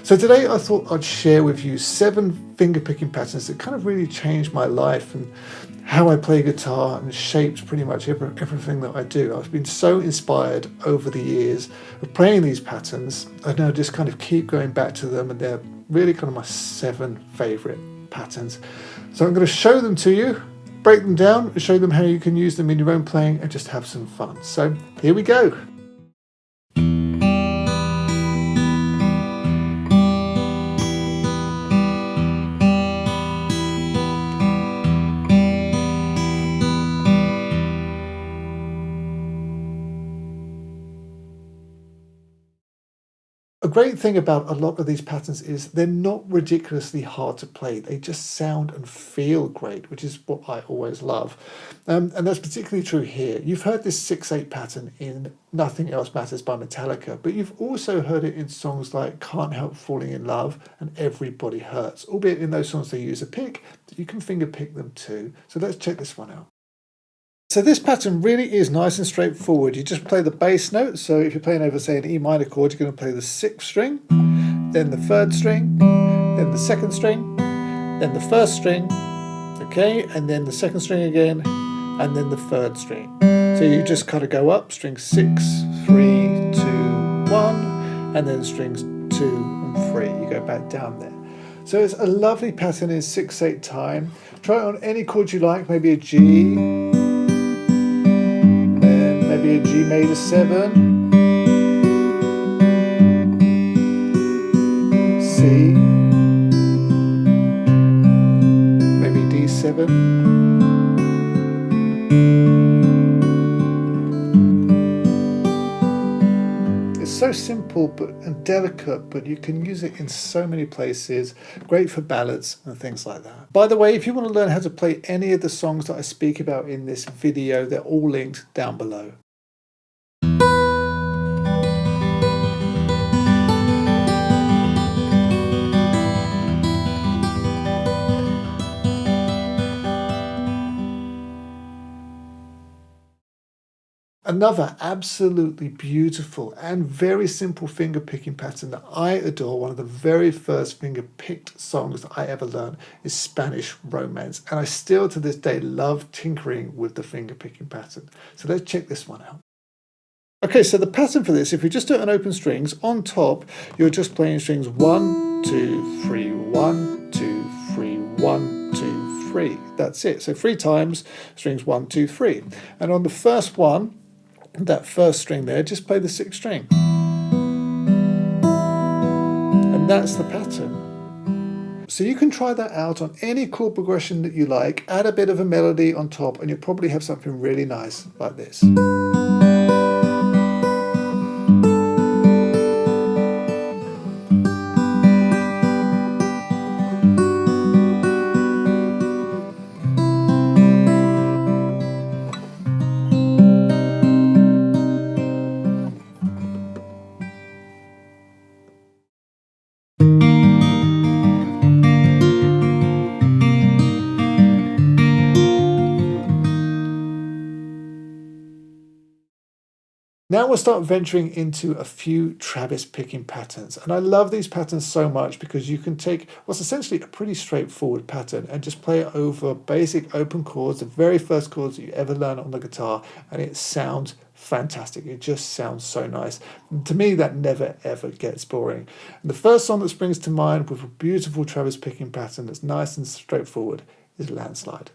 So today I thought I'd share with you 7 fingerpicking patterns that kind of really changed my life and how I play guitar and shaped pretty much everything that I do. I've been so inspired over the years of playing these patterns, and I just kind of keep going back to them, and they're really kind of my 7 favorite patterns. So I'm going to show them to you, break them down, and show them how you can use them in your own playing and just have some fun. So here we go. A great thing about a lot of these patterns is they're not ridiculously hard to play. They just sound and feel great, which is what I always love. And that's particularly true here. You've heard this 6/8 pattern in Nothing Else Matters by Metallica, but you've also heard it in songs like Can't Help Falling in Love and Everybody Hurts, albeit in those songs they use a pick, you can finger pick them too. So let's check this one out. So this pattern really is nice and straightforward. You just play the bass note. So if you're playing over, say, an E minor chord, you're going to play the 6th string, then the 3rd string, then the 2nd string, then the 1st string, okay, and then the 2nd string again, and then the 3rd string. So you just kind of go up, string 6, 3, 2, 1, and then strings 2 and 3. You go back down there. So it's a lovely pattern in 6/8 time. Try it on any chord you like, maybe a G, maybe a G major 7, C, maybe D7, it's so simple and delicate, but you can use it in so many places. Great for ballads and things like that. By the way, if you want to learn how to play any of the songs that I speak about in this video, they're all linked down below. Another absolutely beautiful and very simple finger picking pattern that I adore, one of the very first finger picked songs that I ever learned, is Spanish Romance. And I still to this day love tinkering with the finger picking pattern. So let's check this one out. Okay, so the pattern for this, if we just do it on open strings, on top, you're just playing strings 1, 2, 3, 1, 2, 3, 1, 2, 3. That's it. So 3 times strings 1, 2, 3. And on the first one, that first string there, just play the 6th string. And that's the pattern. So you can try that out on any chord progression that you like, add a bit of a melody on top, and you'll probably have something really nice like this. Now we'll start venturing into a few Travis picking patterns. And I love these patterns so much because you can take what's essentially a pretty straightforward pattern and just play it over basic open chords, the very first chords that you ever learn on the guitar, and it sounds fantastic. It just sounds so nice. And to me, that never ever gets boring. And the first song that springs to mind with a beautiful Travis picking pattern that's nice and straightforward is Landslide.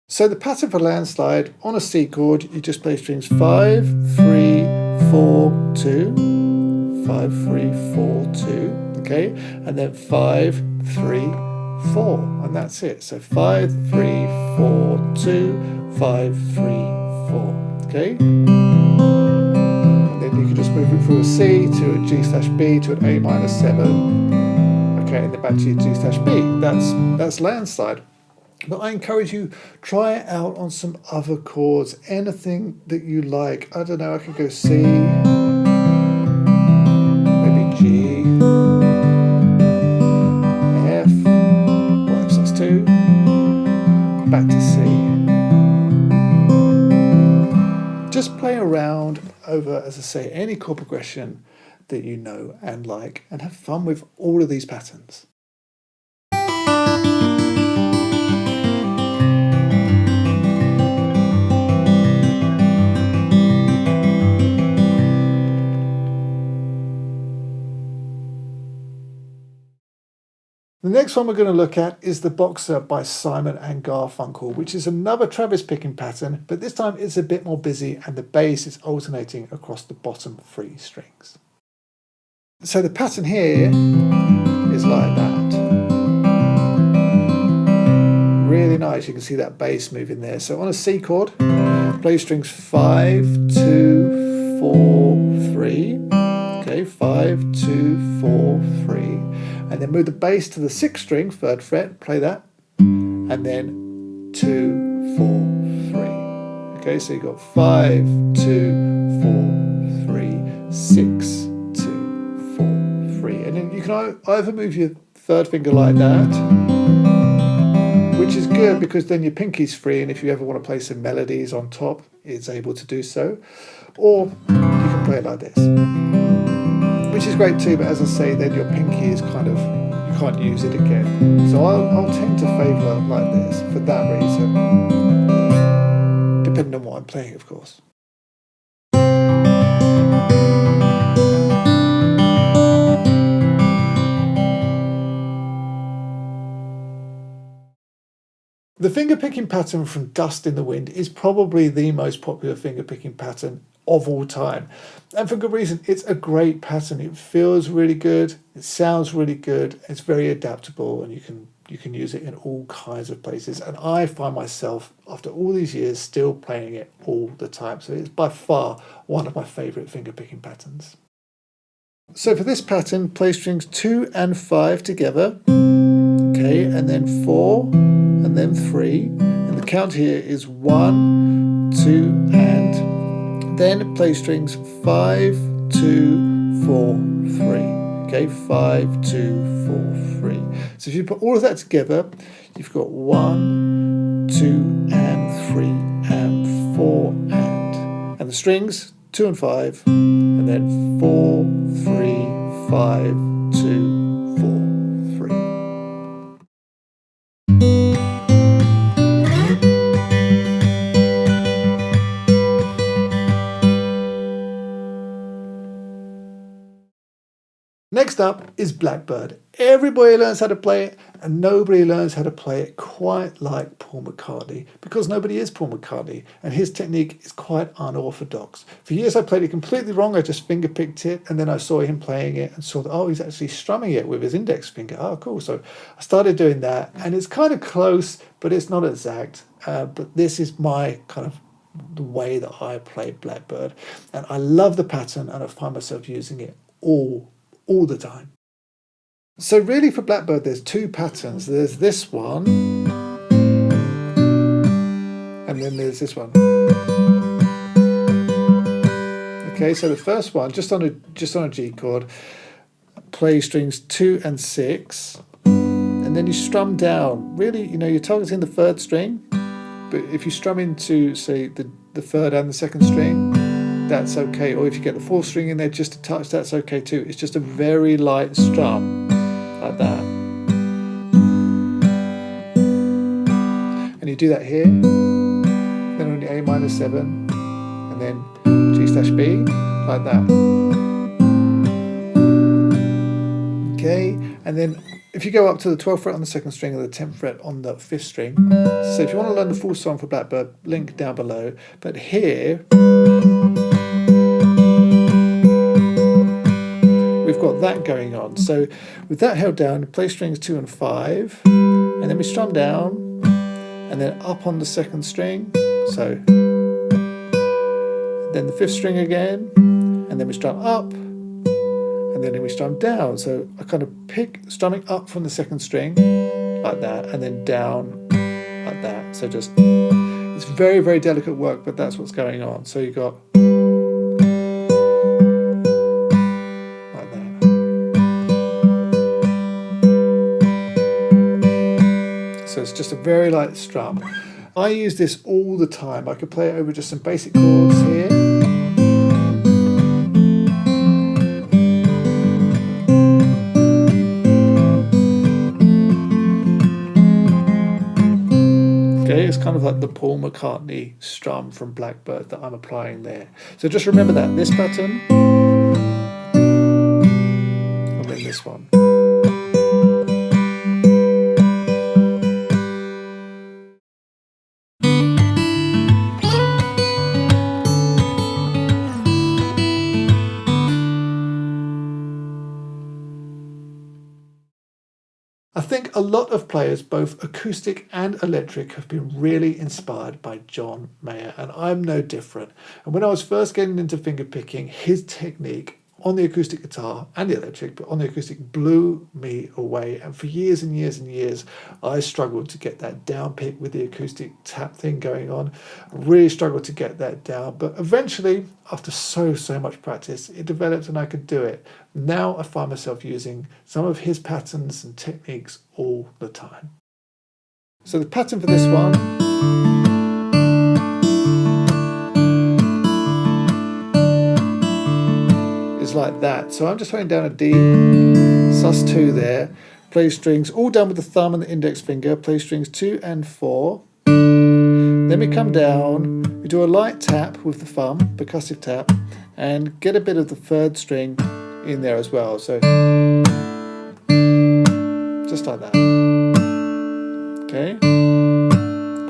So the pattern for Landslide, on a C chord, you just play strings 5, 3, 4, 2, 5, 3, 4, 2, okay, and then 5, 3, 4, and that's it. So 5, 3, 4, 2, 5, 3, 4, okay, and then you can just move it through a C to a G/B to an A minor 7, okay, and then back to your G/B. That's Landslide. But I encourage you, try it out on some other chords, anything that you like. I don't know, I could go C, maybe G, F, well, F sus 2, back to C. Just play around over, as I say, any chord progression that you know and like, and have fun with all of these patterns. The next one we're going to look at is the Boxer by Simon and Garfunkel, which is another Travis picking pattern, but this time it's a bit more busy and the bass is alternating across the bottom 3 strings. So the pattern here is like that. Really nice, you can see that bass moving there. So on a C chord, play strings 5, 2, 4, 3. Okay, 5, 2, 4, 3. And then move the bass to the 6th string, 3rd fret, play that, and then 2, 4, 3. Okay, so you've got 5, 2, 4, 3, 6, 2, 4, 3. And then you can either move your 3rd finger like that, which is good because then your pinky's free, and if you ever want to play some melodies on top, it's able to do so. Or you can play it like this, which is great too, but as I say, then your pinky is kind of, you can't use it again. So I'll tend to favour like this for that reason, depending on what I'm playing, of course. The fingerpicking pattern from Dust in the Wind is probably the most popular fingerpicking pattern of all time, and for good reason. It's a great pattern. It feels really good, it sounds really good, it's very adaptable, and you can use it in all kinds of places, and I find myself after all these years still playing it all the time. So it's by far one of my favourite fingerpicking patterns. So for this pattern, play strings 2 and 5 together, okay, and then 4 and then 3, and the count here is 1, 2, and then play strings 5, 2, 4, 3. Okay, 5, 2, 4, 3. So if you put all of that together, you've got 1, 2, and 3, and 4, and the strings 2 and 5, and then 4, 3, 5, 2, 4, 3. Next up is Blackbird. Everybody learns how to play it, and nobody learns how to play it quite like Paul McCartney, because nobody is Paul McCartney, and his technique is quite unorthodox. For years I played it completely wrong. I just fingerpicked it, and then I saw him playing it and saw that, oh, he's actually strumming it with his index finger. Oh, cool. So I started doing that, and it's kind of close, but it's not exact. But this is my kind of the way that I play Blackbird, and I love the pattern, and I find myself using it all the time. So really for Blackbird there's 2 patterns. There's this one, and then there's this one. Okay, so the first one, just on a G chord, play strings 2 and 6, and then you strum down. Really, you're targeting the 3rd string, but if you strum into, say, the 3rd and the 2nd string, that's okay. Or if you get the 4th string in there just a touch, that's okay too. It's just a very light strum, like that. And you do that here, then on the A minor 7, and then G/B, like that. Okay, and then if you go up to the 12th fret on the 2nd string or the 10th fret on the 5th string, so if you want to learn the full song for Blackbird, link down below. But here, we've got that going on. So with that held down, play strings 2 and 5, and then we strum down, and then up on the 2nd string, so then the 5th string again, and then we strum up, and then we strum down. So I kind of pick strumming up from the 2nd string, like that, and then down, like that. So just, it's very, very delicate work, but that's what's going on. So you've got so it's just a very light strum. I use this all the time. I could play it over just some basic chords here. the Paul McCartney strum from Blackbird that I'm applying there. So just remember that, this pattern, and then this one. I think a lot of players, both acoustic and electric, have been really inspired by John Mayer, and I'm no different. And when I was first getting into fingerpicking, his technique on the acoustic guitar and the electric, but on the acoustic, blew me away. And for years and years and years, I struggled to get that down pick with the acoustic tap thing going on. I really struggled to get that down. But eventually, after so much practice, it developed and I could do it. Now I find myself using some of his patterns and techniques all the time. So the pattern for this one is like that. So I'm just playing down a D, sus2 there, play strings, all done with the thumb and the index finger, play strings 2 and 4. Then we come down, we do a light tap with the thumb, percussive tap, and get a bit of the third string in there as well. So just like that. Okay,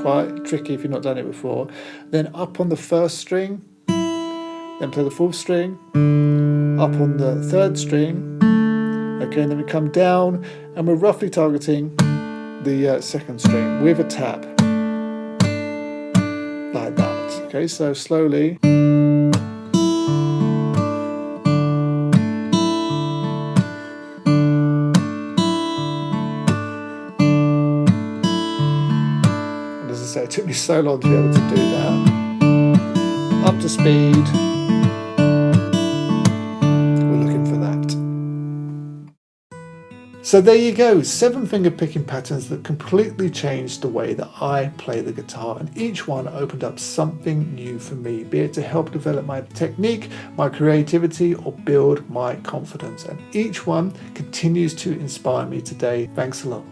quite tricky if you've not done it before. Then up on the first string, then play the fourth string, up on the third string, okay, and then we come down and we're roughly targeting the second string with a tap, like that. Okay, so slowly. And as I say, it took me so long to be able to do that. Up to speed. So there you go, 7 finger picking patterns that completely changed the way that I play the guitar, and each one opened up something new for me, be it to help develop my technique, my creativity, or build my confidence. And each one continues to inspire me today. Thanks a lot.